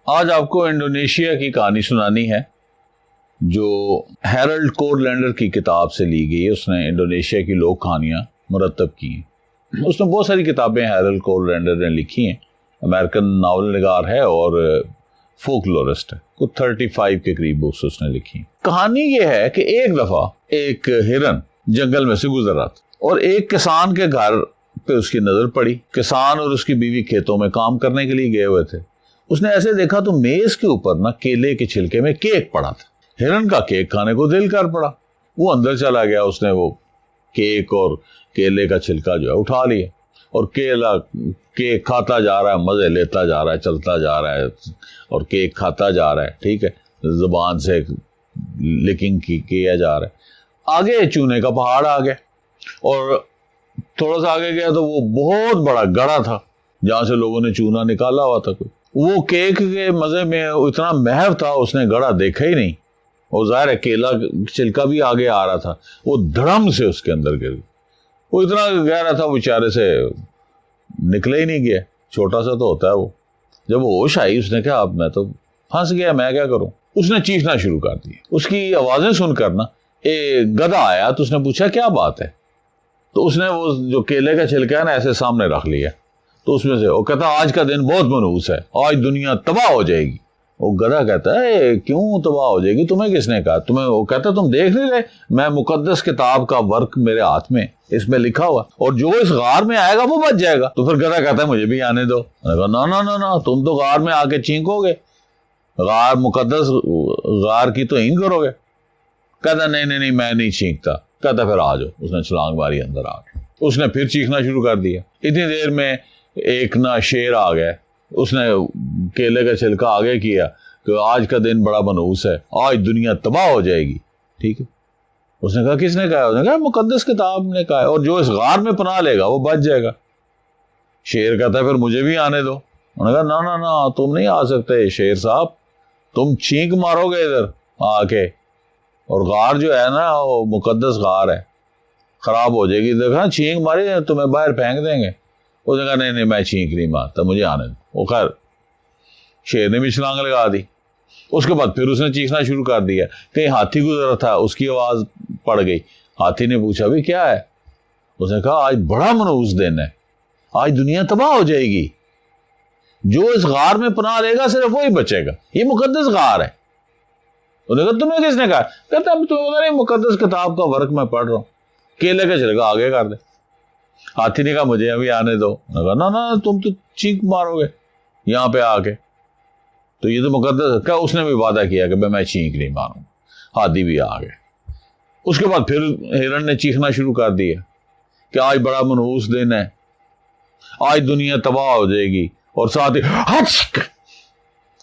آج آپ کو انڈونیشیا کی کہانی سنانی ہے جو ہیرلڈ کورلینڈر کی کتاب سے لی گئی ہے. اس نے انڈونیشیا کی لوک کہانیاں مرتب کی ہیں. اس نے بہت ساری کتابیں ہیرلڈ کورلینڈر نے لکھی ہیں. امریکن ناول نگار ہے اور فوک لورسٹ ہے. کچھ 35 کے قریب بکس اس نے لکھی ہیں. کہانی یہ ہے کہ ایک دفعہ ایک ہرن جنگل میں سے گزر رہا تھا اور ایک کسان کے گھر پہ اس کی نظر پڑی. کسان اور اس کی بیوی کھیتوں میں کام کرنے کے لیے گئے ہوئے تھے. اس نے ایسے دیکھا تو میز کے اوپر نا کیلے کے چھلکے میں کیک پڑا تھا. ہرن کا کیک کھانے کو دل کر پڑا. وہ اندر چلا گیا. اس نے وہ کیک اور کیلے کا چھلکا جو ہے اٹھا لیا اور کیک کھاتا جا رہا ہے, مزے لیتا جا رہا ہے, چلتا جا رہا ہے اور کیک کھاتا جا رہا ہے. ٹھیک ہے, زبان سے لکنگ کیا جا رہا ہے. آگے چونے کا پہاڑ آ گیا اور تھوڑا سا آگے گیا تو وہ بہت بڑا گڑھا تھا جہاں سے لوگوں نے چونا نکالا ہوا تھا. کوئی وہ کیک کے مزے میں اتنا محو تھا, اس نے گڑھا دیکھا ہی نہیں. اور ظاہر ہے کیلا چھلکا بھی آگے آ رہا تھا. وہ دھڑم سے اس کے اندر گر گیا. وہ اتنا گہرا تھا بیچارے سے نکلے ہی نہیں گیا. چھوٹا سا تو ہوتا ہے وہ. جب ہوش آئی اس نے کہا اب میں تو پھنس گیا, میں کیا کروں. اس نے چیخنا شروع کر دیا. اس کی آوازیں سن کر نا ایک گدھا آیا تو اس نے پوچھا کیا بات ہے. تو اس نے وہ جو کیلے کا چھلکا ہے نا ایسے سامنے رکھ لیا. تو اس میں سے وہ کہتا آج کا دن بہت منحوس ہے, آج دنیا تباہ ہو جائے گی. وہ گدھا کہتا ہے کیوں تباہ ہو جائے گی, تمہیں کس نے کہا. وہ کہتا تم دیکھ نہیں رہے, میں مقدس کتاب کا ورق میرے ہاتھ میں, اس میں لکھا ہوا, اور جو اس غار میں آئے گا وہ بچ جائے گا. تو پھر گدھا کہتا ہے مجھے بھی آنے دو. نا تم تو غار میں آ کے چینکو گے, غار مقدس غار کی توہین کرو گے. کہتا نہیں میں نہیں چینکتا. کہتا پھر آ جاؤ. اس نے چھلانگ ماری اندر آ گیا. اس نے پھر چیخنا شروع کر دیا. اتنی دیر میں ایک نا شیر آ گیا. اس نے کیلے کا چھلکا آگے کیا کہ آج کا دن بڑا منحوس ہے, آج دنیا تباہ ہو جائے گی. ٹھیک ہے. اس نے کہا کس نے کہا. اس نے کہا مقدس کتاب نے کہا, اور جو اس غار میں پناہ لے گا وہ بچ جائے گا. شیر کہتا ہے پھر مجھے بھی آنے دو. انہوں نے کہا نا تم نہیں آ سکتے شیر صاحب, تم چھینک مارو گے ادھر آ کے, اور غار جو ہے نا وہ مقدس غار ہے, خراب ہو جائے گی. دیکھا چھینک ماری تمہیں باہر پھینک دیں گے. اس نے کہا نہیں میں چھینک نہیں مارتا, مجھے آنے دو. وہ خیر شیر نے بھی چھلانگ لگا دی. اس کے بعد پھر اس نے چیخنا شروع کر دیا. کہیں ہاتھی گزرا تھا, اس کی آواز پڑ گئی. ہاتھی نے پوچھا بھی کیا ہے. اس نے کہا آج بڑا منحوس دن ہے, آج دنیا تباہ ہو جائے گی. جو اس غار میں پناہ لے گا صرف وہی بچے گا, یہ مقدس غار ہے. انہوں نے کہا تمہیں کس نے کہا. کہتا اب تمہیں پتا نہیں مقدس کتاب کا ورق میں پڑھ رہا ہوں. کیلے کا چھلکا آگے کر دے. ہاتھی نے کہا مجھے ابھی آنے دو. نا تم تو چینک مارو گے یہاں پہ آ کے, تو یہ تو مقدس. کیا اس نے بھی وعدہ کیا کہ میں چینک نہیں ماروں. ہاتھی بھی آ گئے. اس کے بعد پھر ہرن نے چیخنا شروع کر دیا کہ آج بڑا منحوس دن ہے, آج دنیا تباہ ہو جائے گی. اور ساتھ ہی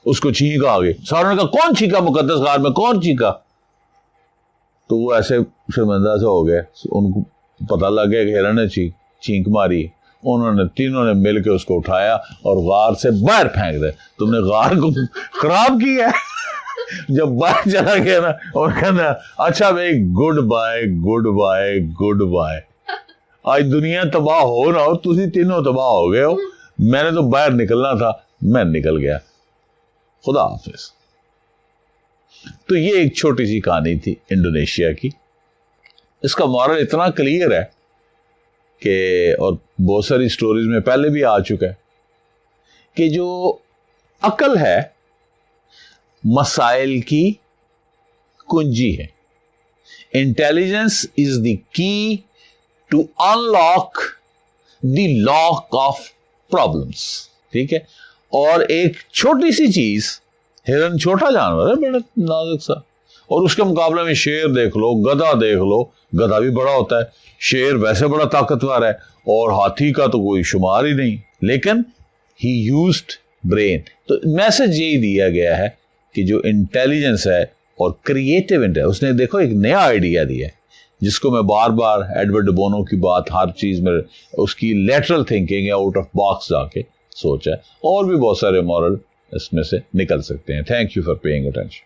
اس کو چھینک آ گئی. ساروں نے کہا کون چھینکا مقدس غار میں, کون چھینکا. تو وہ ایسے شرمندہ سے ہو گئے. ان کو پتہ لگ گیا کہ ہرن نے چھینک ماری. انہوں نے تینوں نے مل کے اس کو اٹھایا اور غار سے باہر پھینک دے. تم نے غار کو خراب کیا ہے. جب باہر چلا گیا نا اور کہنا اچھا بھائی گڈ بائے, آج دنیا تباہ ہو نہ ہو, تسی تینوں تباہ ہو گئے ہو. میں نے تو باہر نکلنا تھا, میں نکل گیا, خدا حافظ. تو یہ ایک چھوٹی سی کہانی تھی انڈونیشیا کی. اس کا مورل اتنا کلیئر ہے کہ, اور بہت ساری سٹوریز میں پہلے بھی آ چکا ہے, کہ جو عقل ہے مسائل کی کنجی ہے. Intelligence is the key to unlock the lock of problems. ٹھیک ہے. اور ایک چھوٹی سی چیز, ہرن چھوٹا جانور ہے بڑا نازک سا, اور اس کے مقابلے میں شیر دیکھ لو, گدھا دیکھ لو, گدھا بھی بڑا ہوتا ہے, شیر ویسے بڑا طاقتور ہے, اور ہاتھی کا تو کوئی شمار ہی نہیں. لیکن ہی یوزڈ برین. تو میسج یہی دیا گیا ہے کہ جو انٹیلیجنس ہے اور کریٹیو اس نے دیکھو ایک نیا آئیڈیا دیا ہے, جس کو میں بار بار ایڈورڈ بونو کی بات ہر چیز میں اس کی لیٹرل تھنکنگ یا آؤٹ آف باکس جا کے سوچا ہے. اور بھی بہت سارے مورل اس میں سے نکل سکتے ہیں. Thank you for paying attention.